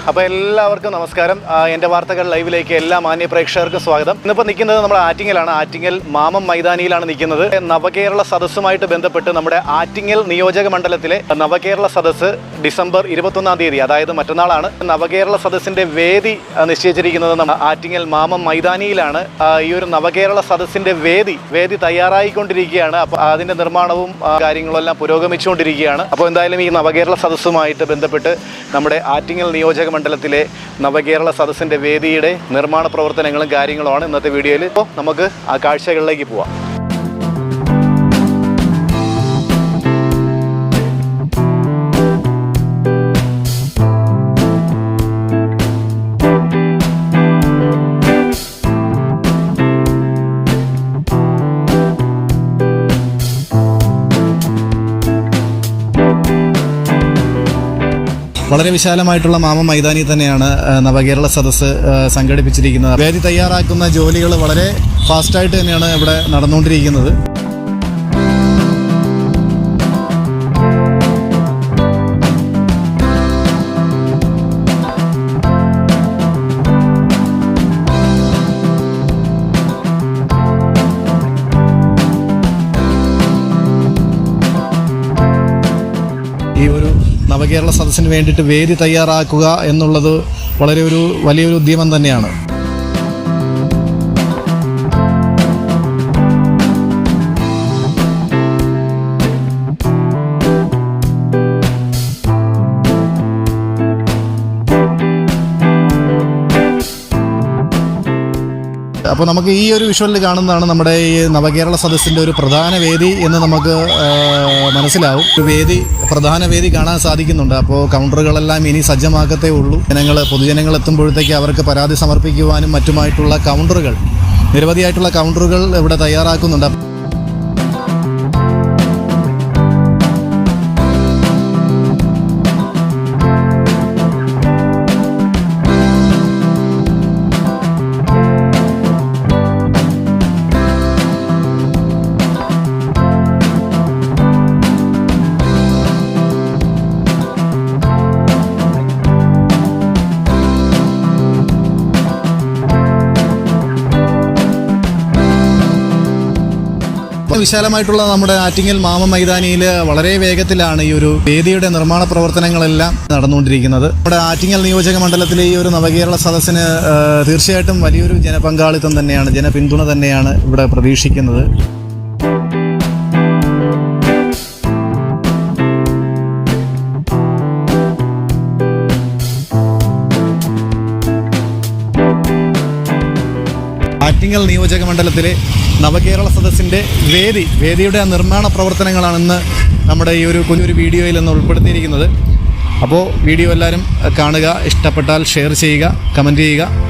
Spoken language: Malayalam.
അപ്പോൾ എല്ലാവർക്കും നമസ്കാരം. എൻ്റെ വാർത്തകൾ ലൈവിലേക്ക് എല്ലാ മാന്യ പ്രേക്ഷകർക്കും സ്വാഗതം. ഇന്നിപ്പോൾ നിൽക്കുന്നത് നമ്മൾ ആറ്റിങ്ങലാണ്. ആറ്റിങ്ങൽ മാമം മൈതാനിയിലാണ് നിൽക്കുന്നത്. നവകേരള സദസ്സുമായിട്ട് ബന്ധപ്പെട്ട് നമ്മുടെ ആറ്റിങ്ങൽ നിയോജക മണ്ഡലത്തിലെ നവകേരള സദസ്സ് ഡിസംബർ 21-ാം തീയതി, അതായത് മറ്റന്നാളാണ് നവകേരള സദസ്സിൻ്റെ വേദി നിശ്ചയിച്ചിരിക്കുന്നത്. ആറ്റിങ്ങൽ മാമം മൈതാനിയിലാണ്. ഈ ഒരു നവകേരള സദസ്സിൻ്റെ വേദി തയ്യാറായിക്കൊണ്ടിരിക്കുകയാണ്. അപ്പോൾ അതിൻ്റെ നിർമ്മാണവും കാര്യങ്ങളെല്ലാം പുരോഗമിച്ചുകൊണ്ടിരിക്കുകയാണ്. അപ്പോൾ എന്തായാലും ഈ നവകേരള സദസ്സുമായിട്ട് ബന്ധപ്പെട്ട് നമ്മുടെ ആറ്റിങ്ങൽ നിയോജക മണ്ഡലത്തിലെ നവകേരള സദസ്സിൻ്റെ വേദിയുടെ നിർമ്മാണ പ്രവർത്തനങ്ങളും കാര്യങ്ങളുമാണ് ഇന്നത്തെ വീഡിയോയിൽ. ഇപ്പോൾ നമുക്ക് ആ കാഴ്ചകളിലേക്ക് പോവാം. വളരെ വിശാലമായിട്ടുള്ള മാമം മൈതാനി തന്നെയാണ് നവകേരള സദസ്സ് സംഘടിപ്പിച്ചിരിക്കുന്നത്. വേദി തയ്യാറാക്കുന്ന ജോലികൾ വളരെ ഫാസ്റ്റായിട്ട് തന്നെയാണ് ഇവിടെ നടന്നുകൊണ്ടിരിക്കുന്നത്. ഈ ഒരു നവകേരള സദസ്സിന് വേണ്ടിയിട്ട് വേദി തയ്യാറാക്കുക എന്നുള്ളത് വലിയൊരു ഉദ്യമം തന്നെയാണ്. അപ്പോൾ നമുക്ക് ഈ ഒരു വിഷ്വലിൽ കാണുന്നതാണ് നമ്മുടെ ഈ നവകേരള സദസ്സിൻ്റെ ഒരു പ്രധാന വേദി എന്ന് നമുക്ക് മനസ്സിലാവും. പ്രധാന വേദി കാണാൻ സാധിക്കുന്നുണ്ട്. അപ്പോൾ കൗണ്ടറുകളെല്ലാം ഇനി സജ്ജമാക്കത്തേ ഉള്ളൂ. പൊതുജനങ്ങൾ എത്തുമ്പോഴത്തേക്ക് അവർക്ക് പരാതി സമർപ്പിക്കുവാനും മറ്റുമായിട്ടുള്ള നിരവധിയായിട്ടുള്ള കൗണ്ടറുകൾ ഇവിടെ തയ്യാറാക്കുന്നുണ്ട്. വിശാലമായിട്ടുള്ള നമ്മുടെ ആറ്റിങ്ങൽ മാമം മൈതാനിയിൽ വളരെ വേഗത്തിലാണ് ഈ ഒരു വേദിയുടെ നിർമ്മാണ പ്രവർത്തനങ്ങളെല്ലാം നടന്നുകൊണ്ടിരിക്കുന്നത്. നമ്മുടെ ആറ്റിങ്ങൽ നിയോജക മണ്ഡലത്തിലെ ഈ ഒരു നവകേരള സദസ്സിന് തീർച്ചയായിട്ടും വലിയൊരു ജനപങ്കാളിത്തം തന്നെയാണ്, ജനപിന്തുണ തന്നെയാണ് ഇവിടെ പ്രതീക്ഷിക്കുന്നത്. ആറ്റിങ്ങൽ നിയോജക മണ്ഡലത്തിലെ നവകേരള സദസ്സിൻ്റെ വേദിയുടെ നിർമ്മാണ പ്രവർത്തനങ്ങളാണെന്ന് നമ്മുടെ ഈ ഒരു കുഞ്ഞൊരു വീഡിയോയിൽ നിന്ന് ഉൾപ്പെടുത്തിയിരിക്കുന്നത്. അപ്പോൾ വീഡിയോ എല്ലാവരും കാണുക, ഇഷ്ടപ്പെട്ടാൽ ഷെയർ ചെയ്യുക, കമൻറ്റ് ചെയ്യുക.